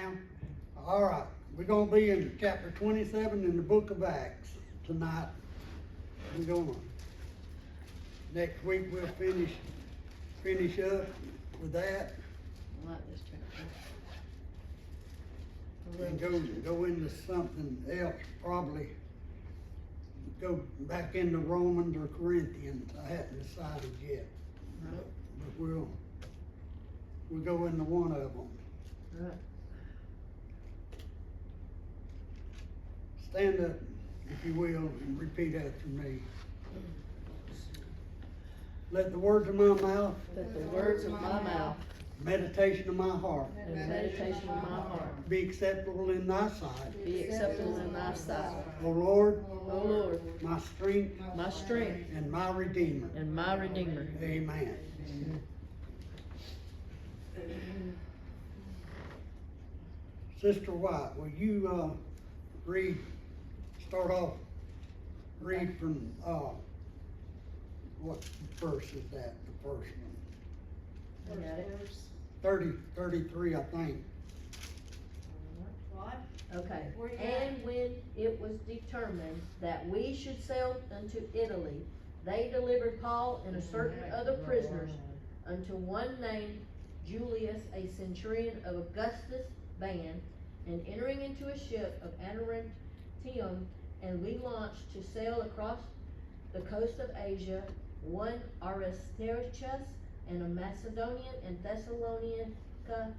now? All right, we're gonna be in chapter 27 in the book of Acts tonight. We're gonna, next week we'll finish up with that I like this chapter. and go into something else, probably go back into Romans or Corinthians. I hadn't decided yet, Right. but we'll go into one of them. Right. Stand up, if you will, and repeat after me. Let the words of my mouth, Let the words of my mouth meditation of my heart, and the meditation of my heart be acceptable in thy sight. be acceptable in thy sight. O Lord, O Lord, my strength my strength and my redeemer. and my redeemer. Amen. Sister White, will you start off, read from, what verse is that, the first one? You got it? 33, I think. Okay. And when it was determined that we should sail unto Italy, they delivered Paul and a certain other prisoners unto one named Julius, a centurion of Augustus' band, and entering into a ship of Adramyttium, and we launched to sail across the coast of Asia, one Aristarchus, and a Macedonian and Thessalonica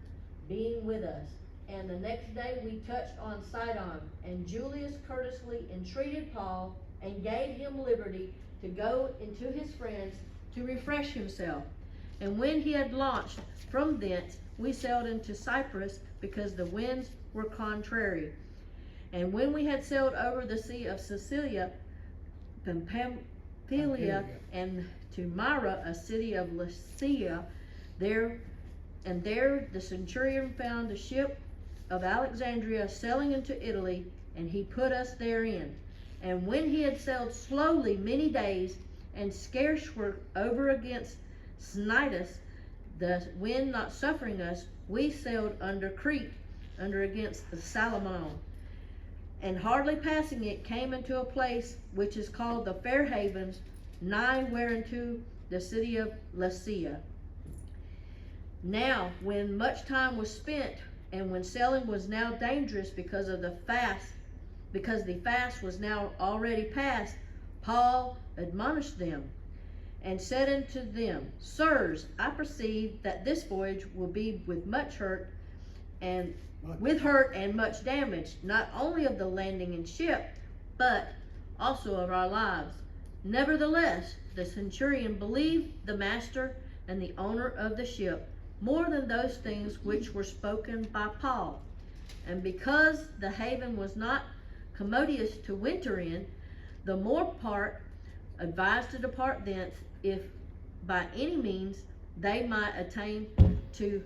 being with us. And the next day we touched on Sidon, and Julius courteously entreated Paul and gave him liberty to go into his friends to refresh himself. And when he had launched from thence, we sailed into Cyprus, because the winds were contrary. And when we had sailed over the sea of Sicilia, Pamphylia, and to Myra, a city of Lycia, there the centurion found a ship of Alexandria sailing into Italy, and he put us therein. And when he had sailed slowly many days, and scarce were over against Cnidus, the wind not suffering us, we sailed under Crete, under against the Salmon, and hardly passing it, came into a place which is called the Fair Havens, nigh whereunto the city of Lycia. Now, when much time was spent, and when sailing was now dangerous because the fast was now already past, Paul admonished them, and said unto them, Sirs, I perceive that this voyage will be with hurt and much damage, not only of the landing and ship, but also of our lives. Nevertheless, the centurion believed the master and the owner of the ship more than those things which were spoken by Paul. And because the haven was not commodious to winter in, the more part advised to depart thence, if by any means they might attain to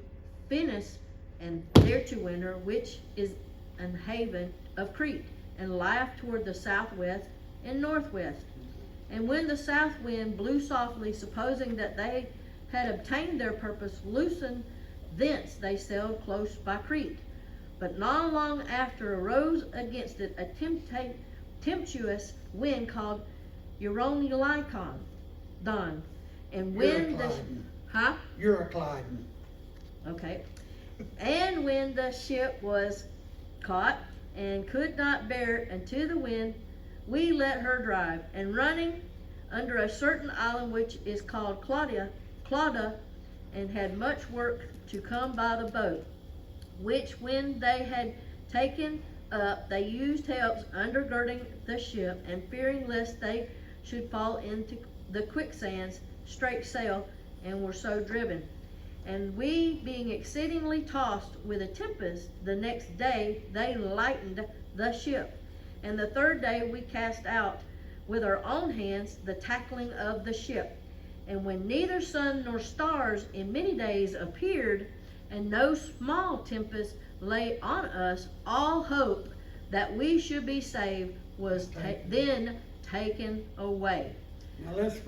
Phoenix, and there to winter, which is an haven of Crete, and lieth toward the southwest and northwest. And when the south wind blew softly, supposing that they had obtained their purpose, loosened thence they sailed close by Crete. But not long after arose against it a tempestuous wind called Euronilikon, and when Euroclydon. Okay. And when the ship was caught and could not bear it unto the wind, we let her drive, and running under a certain island which is called Clauda, and had much work to come by the boat, which when they had taken up, they used helps undergirding the ship, and fearing lest they should fall into the quicksands, straight sail, and were so driven. And we, being exceedingly tossed with a tempest, the next day they lightened the ship. And the third day we cast out with our own hands the tackling of the ship. And when neither sun nor stars in many days appeared, and no small tempest lay on us, all hope that we should be saved was then taken away. Now let's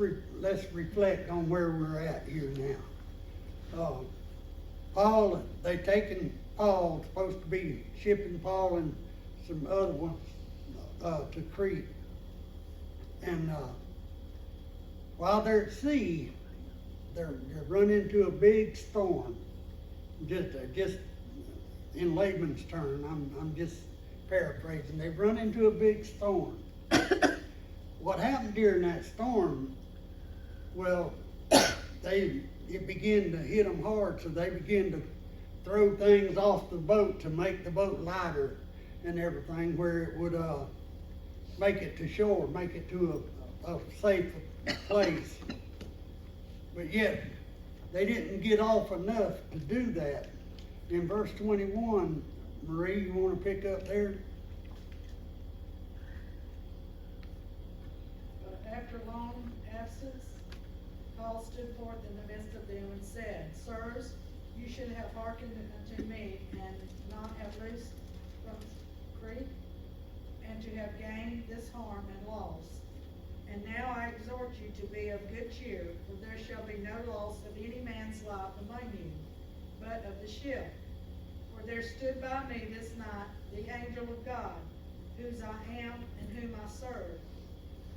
reflect on where we're at here now. Paul, they taken Paul, supposed to be shipping Paul and some other ones, to Crete. And, while they're at sea, they're run into a big storm. Just in layman's term, I'm just paraphrasing. They've run into a big storm. What happened during that storm? Well, it began to hit them hard, so they began to throw things off the boat to make the boat lighter and everything, where it would make it to shore, make it to a safe place. But yet, they didn't get off enough to do that. In verse 21, Marie, you want to pick up there? But after long absence, Paul stood forth in the midst of them and said, Sirs, you should have hearkened unto me, and not have loosed from Crete, and to have gained this harm and loss. And now I exhort you to be of good cheer, for there shall be no loss of any man's life among you, but of the ship. For there stood by me this night the angel of God, whose I am and whom I serve,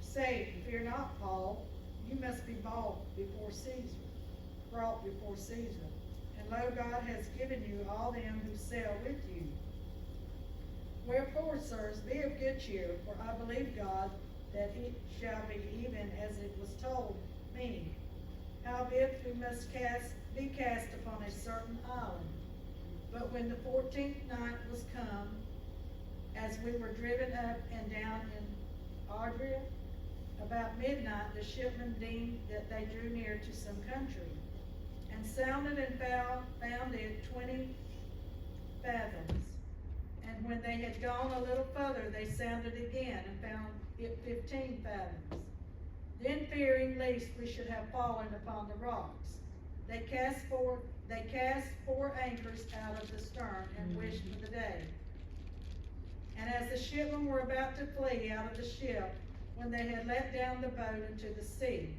saying, Fear not, Paul, you must be brought before Caesar. And lo, God has given you all them who sail with you. Wherefore, sirs, be of good cheer, for I believe God that it shall be even as it was told me. Howbeit we must be cast upon a certain island. But when the 14th night was come, as we were driven up and down in Ardria, about midnight the shipmen deemed that they drew near to some country, and sounded and found it 20 fathoms. And when they had gone a little further, they sounded again, and found it 15 fathoms. Then fearing lest we should have fallen upon the rocks, they cast four anchors out of the stern, and wished for the day. And as the shipmen were about to flee out of the ship, when they had let down the boat into the sea,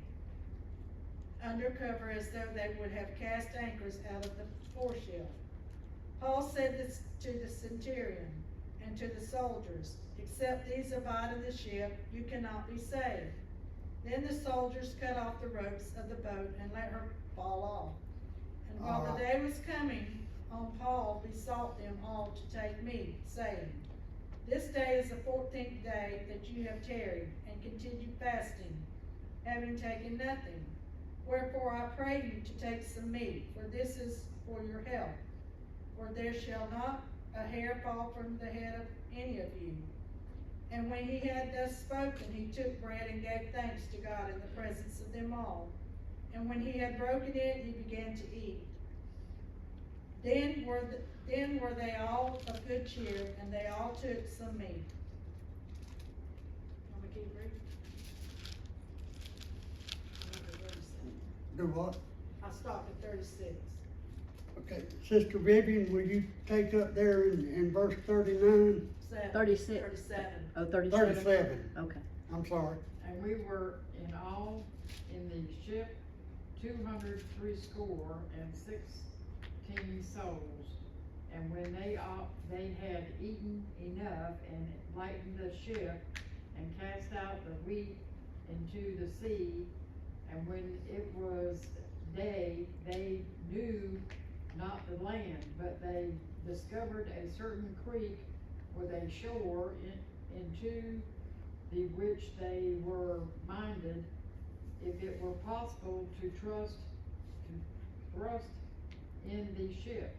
under cover, as though they would have cast anchors out of the foreship, Paul said this to the centurion and to the soldiers, Except these abide in the ship, you cannot be saved. Then the soldiers cut off the ropes of the boat and let her fall off. And while the day was coming on, Paul besought them all to take meat, saying, This day is the 14th day that you have tarried, and continued fasting, having taken nothing. Wherefore I pray you to take some meat, for this is for your health. For there shall not a hair fall from the head of any of you. And when he had thus spoken, he took bread and gave thanks to God in the presence of them all. And when he had broken it, he began to eat. Then were they all of good cheer, and they all took some meat. Want me to keep reading? Do what? I stopped at 36. Okay, Sister Vivian, will you take up there in verse 39? 36. 37. Oh, 37? 37. Okay. I'm sorry. And we were in all in the ship 260 souls. And when they had eaten enough and lightened the ship and cast out the wheat into the sea, and when it was day, they knew not the land, but they discovered a certain creek with a shore into the which they were minded, if it were possible, to thrust in the ship.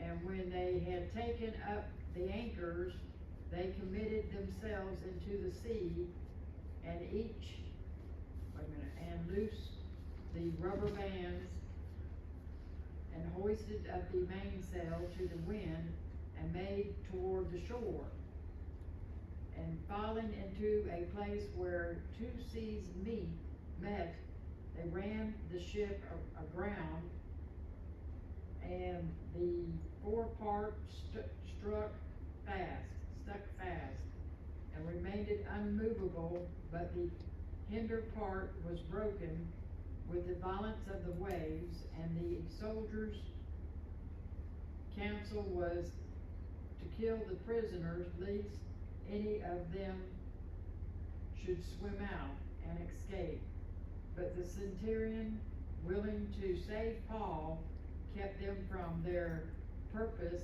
And when they had taken up the anchors, they committed themselves into the sea, and loosed the rubber bands, and hoisted up the mainsail to the wind, and made toward the shore. And falling into a place where two seas met, they ran the ship aground, and the forepart stuck fast, and remained unmovable, but the hinder part was broken with the violence of the waves, and the soldiers counsel was to kill the prisoners, lest any of them should swim out and escape. But the centurion, willing to save Paul, kept them from their purpose,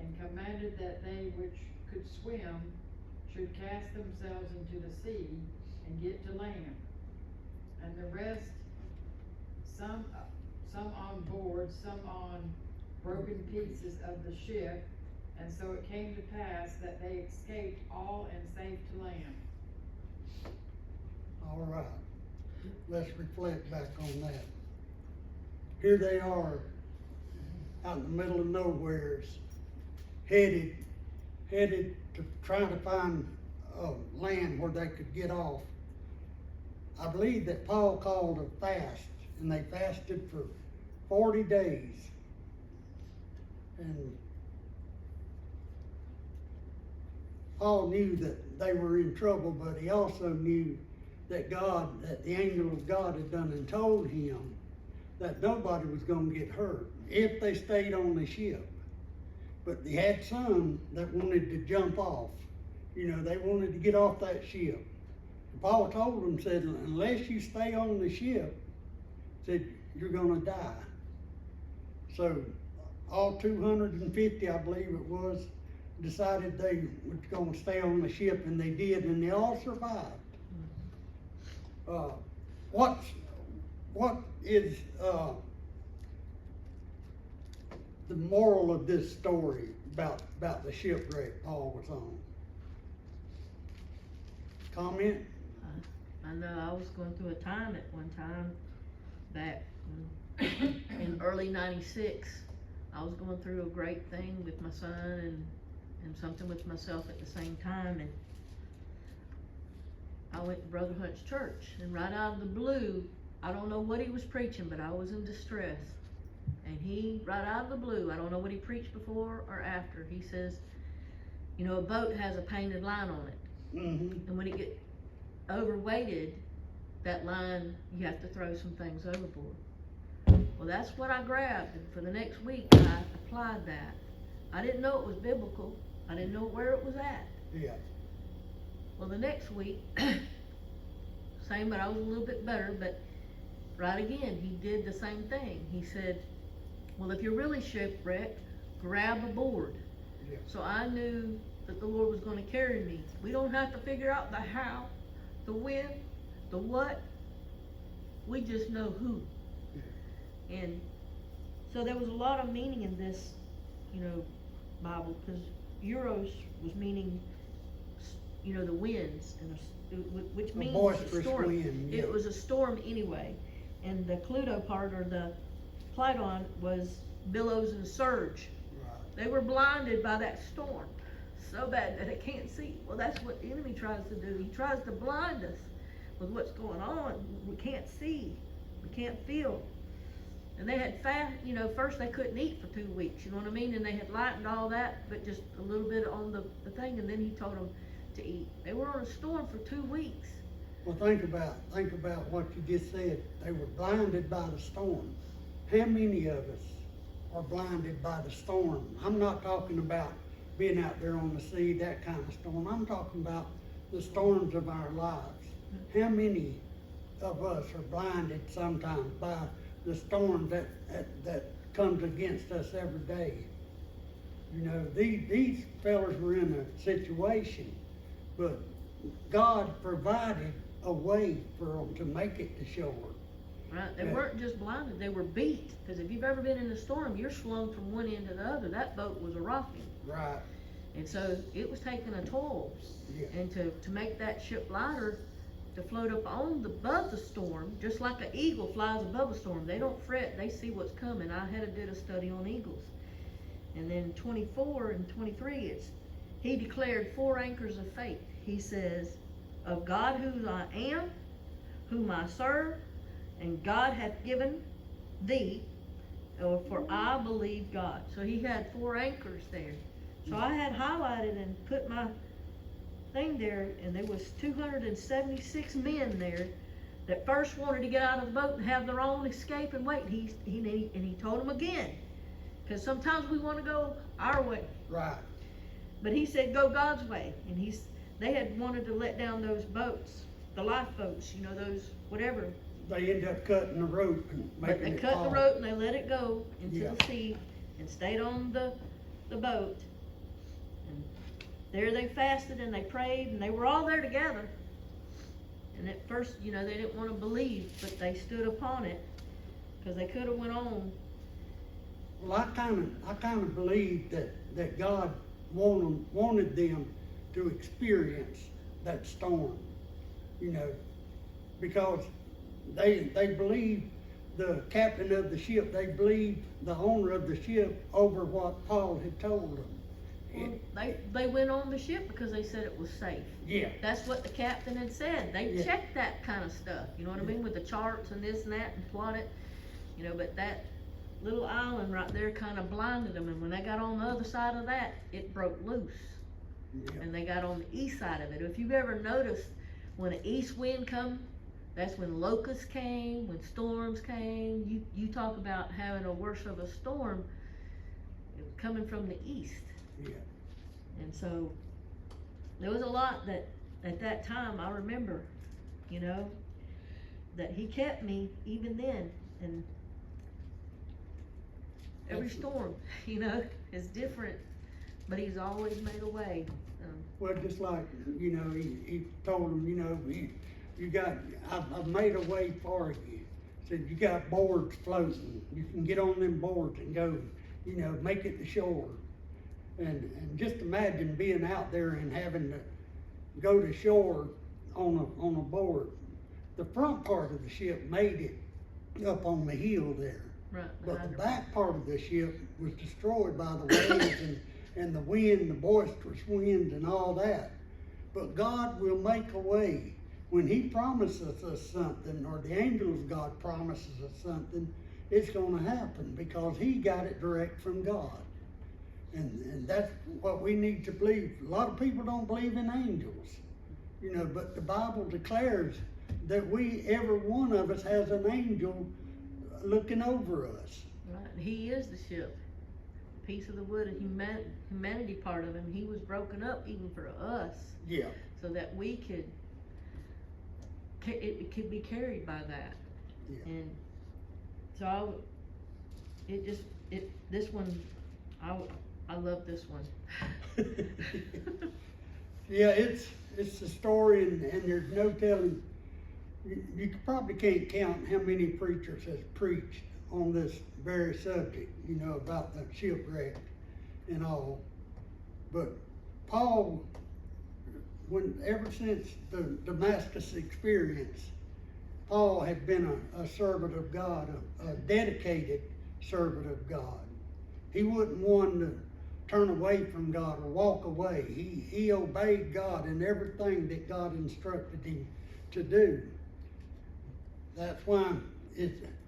and commanded that they which could swim should cast themselves into the sea and get to land. And the rest, some on board, some on broken pieces of the ship. And so it came to pass that they escaped all and safe to land. All right, let's reflect back on that. Here they are, out in the middle of nowheres, headed to try to find land where they could get off. I believe that Paul called a fast, and they fasted for 40 days. And Paul knew that they were in trouble, but he also knew that the angel of God had done and told him that nobody was going to get hurt if they stayed on the ship. But they had some that wanted to jump off. You know, they wanted to get off that ship. And Paul told them, said, unless you stay on the ship, said, you're going to die. So all 250, I believe it was, decided they were going to stay on the ship, and they did, and they all survived. What is the moral of this story about the shipwreck Paul was on? Comment? I know I was going through a time at one time back in early '96. I was going through a great thing with my son and something with myself at the same time, and I went to Brother Hunt's church, and right out of the blue, I don't know what he was preaching, but I was in distress. And he, right out of the blue, I don't know what he preached before or after, he says, you know, a boat has a painted line on it. Mm-hmm. And when it gets overweighted, that line, you have to throw some things overboard. Well, that's what I grabbed, and for the next week, I applied that. I didn't know it was biblical. I didn't know where it was at. Yeah. Well, the next week, same, but I was a little bit better, but right again, he did the same thing. He said, well, if you're really shipwrecked, grab a board. Yeah. So I knew that the Lord was going to carry me. We don't have to figure out the how, the when, the what. We just know who. Yeah. And so there was a lot of meaning in this, you know, Bible, because Euros was meaning, you know, the winds, and which means a storm. Wind, yeah. It was a storm anyway. And the Cludo part, or the Platon, was billows and surge. Right. They were blinded by that storm so bad that they can't see. Well, that's what the enemy tries to do. He tries to blind us with what's going on. We can't see. We can't feel. And they had you know, first they couldn't eat for 2 weeks, you know what I mean? And they had lightened all that, but just a little bit on the thing, and then he told them to eat. They were on a storm for 2 weeks. Well, think about what you just said. They were blinded by the storm. How many of us are blinded by the storm? I'm not talking about being out there on the sea, that kind of storm. I'm talking about the storms of our lives. How many of us are blinded sometimes by the storm that comes against us every day? You know, these fellas were in a situation, but God provided a way for them to make it to shore. Right? They weren't just blinded, they were beat. Because if you've ever been in a storm, you're swung from one end to the other. That boat was a rocking. Right. And so it was taking a toll. Yeah. And to make that ship lighter, to float up above the storm, just like an eagle flies above a storm. They don't fret, they see what's coming. I did a study on eagles. And then 24 and 23, he declared 4 anchors of faith. He says, of God who I am, whom I serve, and God hath given thee, for I believe God. So he had 4 anchors there. So I had highlighted and put my thing there, and there was 276 men there that first wanted to get out of the boat and have their own escape and wait. And he told them again, Cause sometimes we wanna go our way, Right. but he said, go God's way, and they had wanted to let down those boats, the lifeboats, you know, those, whatever. They ended up cutting the rope and But making they it cut fall. the rope and they let it go into Yeah. the sea and stayed on the boat. And there they fasted and they prayed and they were all there together. And at first, you know, they didn't want to believe, but they stood upon it, cause they could've went on. Well, I kinda believe that God wanted them to experience that storm, you know, because they believed the captain of the ship, they believed the owner of the ship over what Paul had told them. Well, they went on the ship because they said it was safe. Yeah, That's what the captain had said. They Yeah. checked that kind of stuff, you know what I mean, with the charts and this and that and plotted, you know, but that little island right there kinda blinded them, and when they got on the other side of that, it broke loose. yeah, And they got on the east side of it. If you've ever noticed, when an east wind come, that's when locusts came, when storms came. You talk about having a worse of a storm coming from the east. yeah. And so, there was a lot that, at that time, I remember, you know, that he kept me even then, and every That's- storm, you know, is different, but he's always made a way. Well, just like, you know, he told them, you know, I've made a way for you. Said, you got boards floating, you can get on them boards and go, you know, make it to shore. And just imagine being out there and having to go to shore on a board. The front part of the ship made it up on the hill there. Right. But behind the her. back part of the ship was destroyed by the waves and the wind, the boisterous winds and all that. But God will make a way. When he promises us something, or the angels of God promises us something, it's gonna happen because he got it direct from God. And that's what we need to believe. A lot of people don't believe in angels, you know, but the Bible declares that every one of us has an angel looking over us. Right, and he is the ship, piece of the wood of humanity part of him. He was broken up even for us, Yeah, so that we could, it could be carried by that. yeah. And so this one, I love this one. Yeah, it's a story, and there's no telling. You probably can't count how many preachers has preached on this very subject, you know, about the shipwreck and all. But Paul, ever since the Damascus experience, Paul had been a servant of God, a dedicated servant of God. He wasn't one to turn away from God or walk away. He obeyed God in everything that God instructed him to do. That's why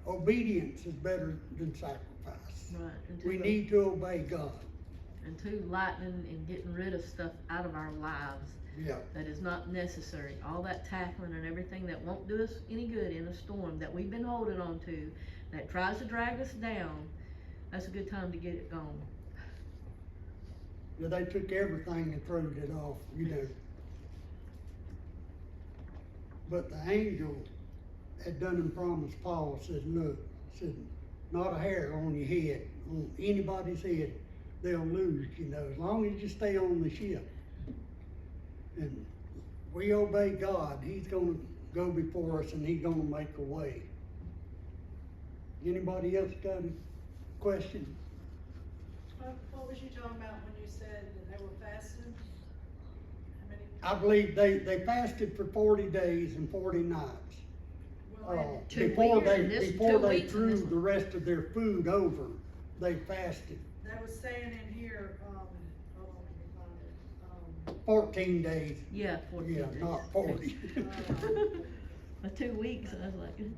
obedience is better than sacrifice. Right, and We need to obey God. and two, lightning and getting rid of stuff out of our lives Yeah, that is not necessary. All that tackling and everything that won't do us any good in a storm that we've been holding on to, that tries to drag us down, that's a good time to get it gone. yeah, they took everything and threw it off, you know. But the angel had done and promised Paul, said, look, said, not a hair on your head, on anybody's head, they'll lose, you know, as long as you stay on the ship. And we obey God, he's gonna go before us and he's gonna make a way. Anybody else got a question? What was you talking about when you said that they were fasting? How many? I believe they fasted for 40 days and 40 nights. Well, 2 Before weeks they, and this, before 2 they weeks and threw this the one. rest of their food over, they fasted. that was saying in here, hold on, let me find it. 14 days, Yeah, 14 yeah, days. not 40. But 2 weeks, I was like, Where's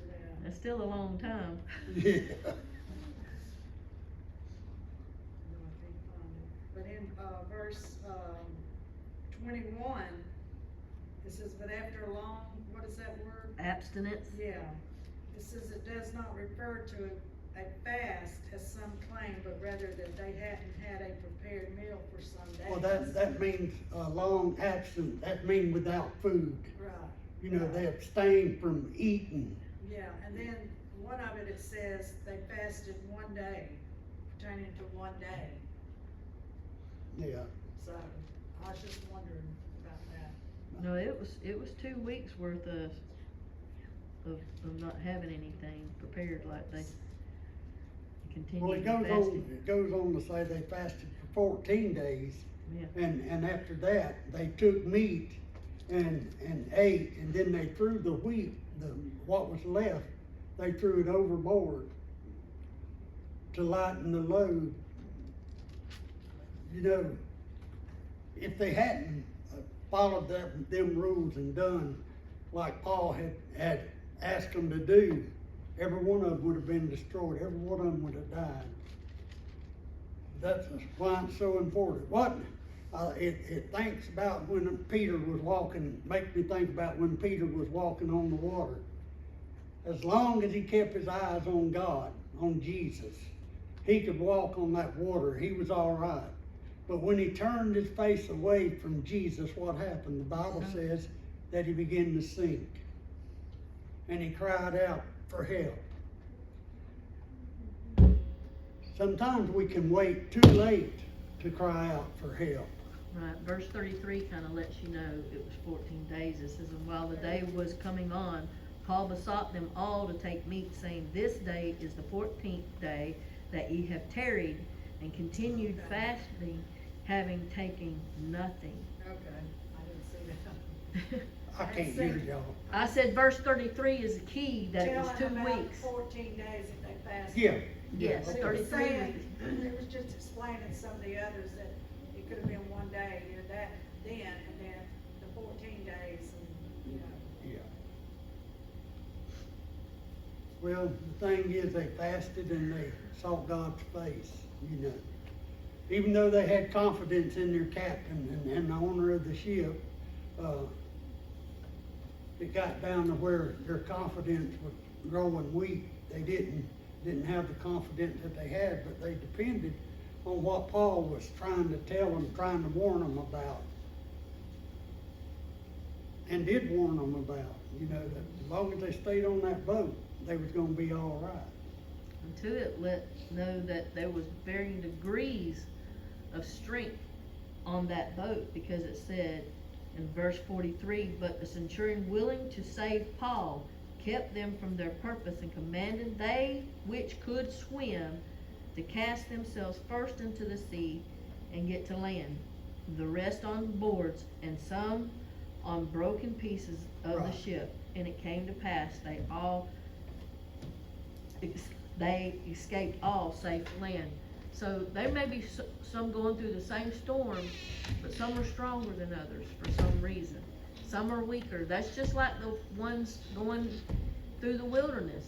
it at? that's still a long time. Yeah, No, I can't find it. But in, verse, 21, it says, but after a long, what is that word? Abstinence. Yeah, it says it does not refer to a fast as some claim, but rather that they hadn't had a prepared meal for some days. Well, that means long absent, that means without food. Right. You know, right. they abstain from eating. Yeah, and then one of it says they fasted one day, pertaining to one day. Yeah. So, I was just wondering about that. No, it was 2 weeks worth of not having anything prepared like they Well, continued it fasting. goes on to say they fasted for 14 days. Yeah. And after that, they took meat and ate, and then they threw the wheat, what was left, they threw it overboard to lighten the load. You know, if they hadn't followed them rules and done like Paul had asked them to do, every one of them would have been destroyed. Every one of them would have died. That's why it's so important. It thinks about when Peter was walking, makes me think about when Peter was walking on the water. As long as he kept his eyes on God, on Jesus, he could walk on that water. He was all right. But when he turned his face away from Jesus, what happened? The Bible says that he began to sink. And he cried out for help. Sometimes we can wait too late to cry out for help. Right, verse 33 kind of lets you know it was 14 days. It says, and while the day was coming on, Paul besought them all to take meat, saying, this day is the 14th day that ye have tarried, and continued fasting, having taken nothing. Okay, I didn't see that. I can't hear y'all. I said verse 33 is the key, that it was Telling 2 about weeks. 14 days that they fasted. Yeah. Yes, But it was 33 saying, it was just explaining some of the others that it could have been one day, you know, that, then, and then the 14 days, and, you know. Yeah. Well, the thing is, they fasted and they sought God's face, you know. Even though they had confidence in their captain and the owner of the ship, it got down to where their confidence was growing weak. They didn't have the confidence that they had, but they depended on what Paul was trying to tell them, trying to warn them about. And did warn them about, you know, that as long as they stayed on that boat, they was gonna be all right. And two, it let know that there was varying degrees of strength on that boat, because it said in verse 43, but the centurion, willing to save Paul, kept them from their purpose, and commanded they which could swim to cast themselves first into the sea and get to land, the rest on boards, and some on broken pieces of Right. the ship. And it came to pass, they escaped all safe to land. So there may be some going through the same storm, but some are stronger than others for some reason. Some are weaker. That's just like the ones going through the wilderness.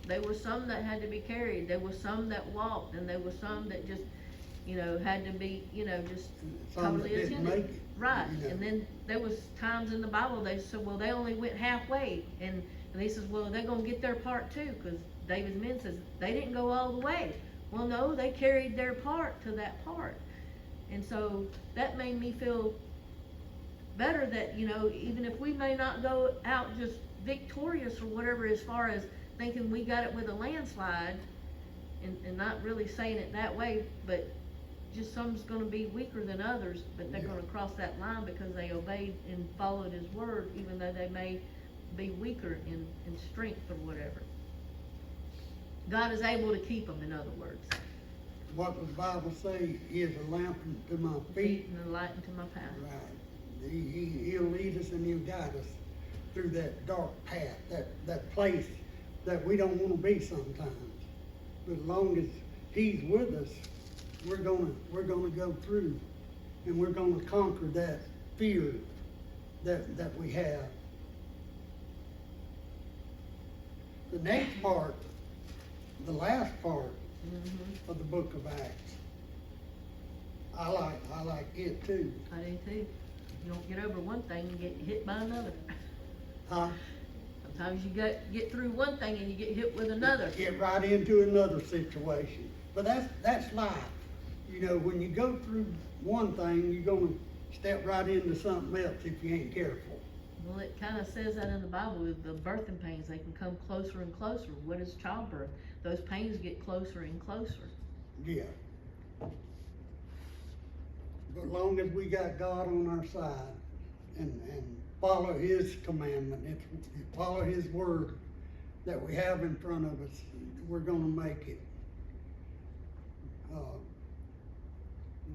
There were some that had to be carried. There were some that walked, and there were some that just, had to be, just Some that totally didn't attended. make it. Right, you know. and then there was times in the Bible they said, well, they only went halfway, and he says, well, they're gonna get their part too, because David's men says they didn't go all the way. Well, no, they carried their part to that part, and so that made me feel better that, even if we may not go out just victorious or whatever, as far as thinking we got it with a landslide, and not really saying it that way, but just some's gonna be weaker than others, but they're Yeah. gonna cross that line because they obeyed and followed his word, even though they may be weaker in strength or whatever. God is able to keep them, in other words. What does the Bible say? He is a lamp to my feet. And a light into my path. Right. He'll lead us and he'll guide us through that dark path, that place that we don't want to be sometimes. But as long as he's with us, we're gonna go through, and we're gonna conquer that fear that we have. The next part, the last part Mm-hmm. of the book of Acts, I like it too. I do too. You don't get over one thing, you get hit by another. Huh? I'm Sometimes you get through one thing and you get hit with another. Get right into another situation. But that's life. You know, when you go through one thing, you're gonna step right into something else if you ain't careful. Well, it kind of says that in the Bible with the birthing pains. They can come closer and closer. What is childbirth? Those pains get closer and closer. Yeah. But as long as we got God on our side and follow His commandment, and follow His word that we have in front of us, we're gonna make it.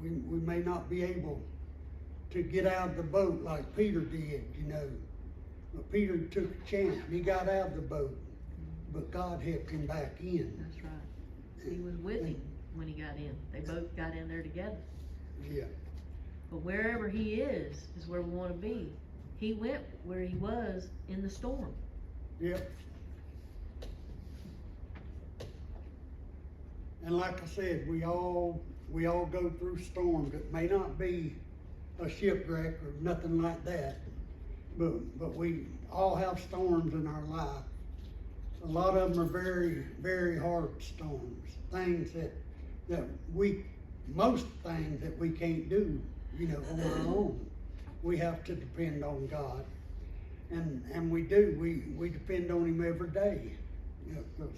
We may not be able to get out of the boat like Peter did, you know. But Peter took a chance. He got out of the boat, but God helped him back in. That's right. He was with him when he got in. They both got in there together. Yeah. But wherever he is where we want to be. He went where he was in the storm. Yep. And like I said, we all go through storms. It may not be a shipwreck or nothing like that, but we all have storms in our life. A lot of them are very, very hard storms. Things most things that we can't do, you know, on our own. We have to depend on God. And we do. We depend on Him every day. You know, because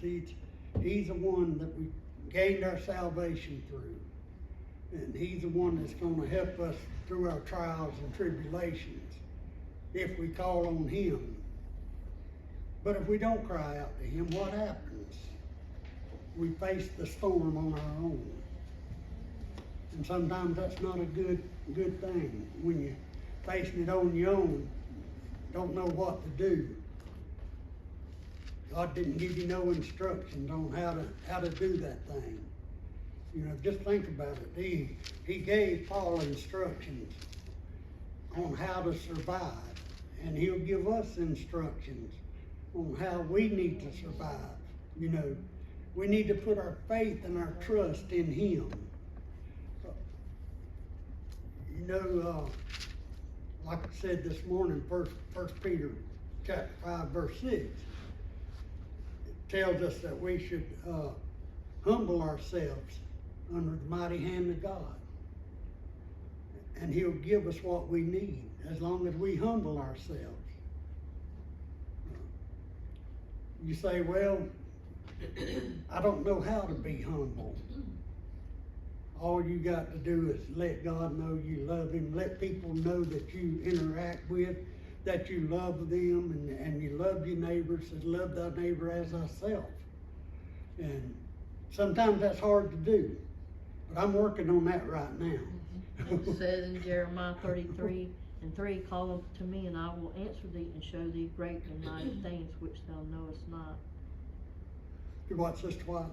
He's the one that we gained our salvation through. And He's the one that's going to help us through our trials and tribulations if we call on Him. But if we don't cry out to Him, what happens? We face the storm on our own. And sometimes that's not a good thing when you're facing it on your own, don't know what to do. God didn't give you no instructions on how to do that thing. You know, just think about it. He gave Paul instructions on how to survive, and He'll give us instructions on how we need to survive. You know, we need to put our faith and our trust in Him. You know, like I said this morning, First Peter chapter 5, verse 6, it tells us that we should humble ourselves under the mighty hand of God. And He'll give us what we need as long as we humble ourselves. You say, well, I don't know how to be humble. All you got to do is let God know you love Him. Let people know that you interact with, that you love them, and you love your neighbors, and love thy neighbor as thyself. And sometimes that's hard to do, but I'm working on that right now. It says in Jeremiah 33:3, call to me, and I will answer thee, and show thee great and mighty things which thou knowest not. You what, Sister White?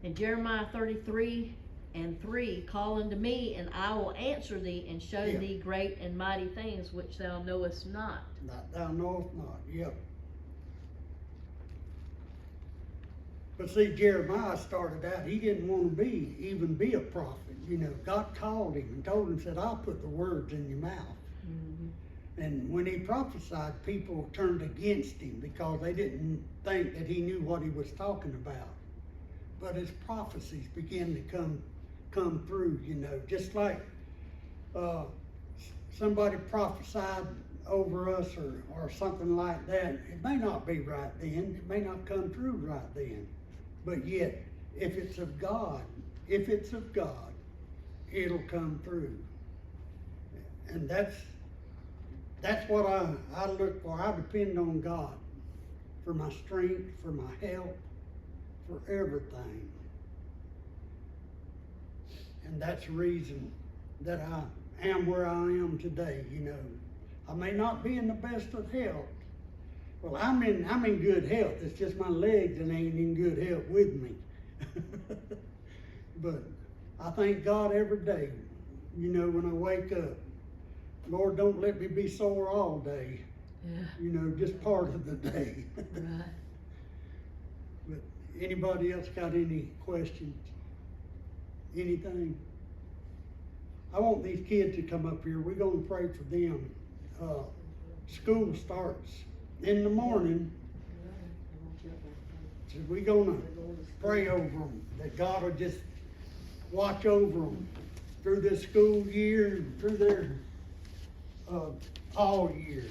In Jeremiah 33:3, call unto me, and I will answer thee, and show thee great and mighty things which thou knowest not. That thou knowest not, yep. But see, Jeremiah started out, he didn't want to even be a prophet. You know, God called him and told him, said, I'll put the words in your mouth. Mm-hmm. And when he prophesied, people turned against him because they didn't think that he knew what he was talking about. But his prophecies began to come through, you know, just like somebody prophesied over us or something like that. It may not be right then, it may not come true right then, but yet if it's of God, it'll come through. And that's what I look for. I depend on God for my strength, for my help, for everything. And that's the reason that I am where I am today, you know. I may not be in the best of health. Well, I'm in good health. It's just my legs that ain't in good health with me. But I thank God every day, you know, when I wake up. Lord, don't let me be sore all day. Yeah. You know, just part of the day. Right. But anybody else got any questions? Anything? I want these kids to come up here. We're going to pray for them. School starts in the morning, so we gonna pray over them, that God will just watch over them through this school year, and through their, all year.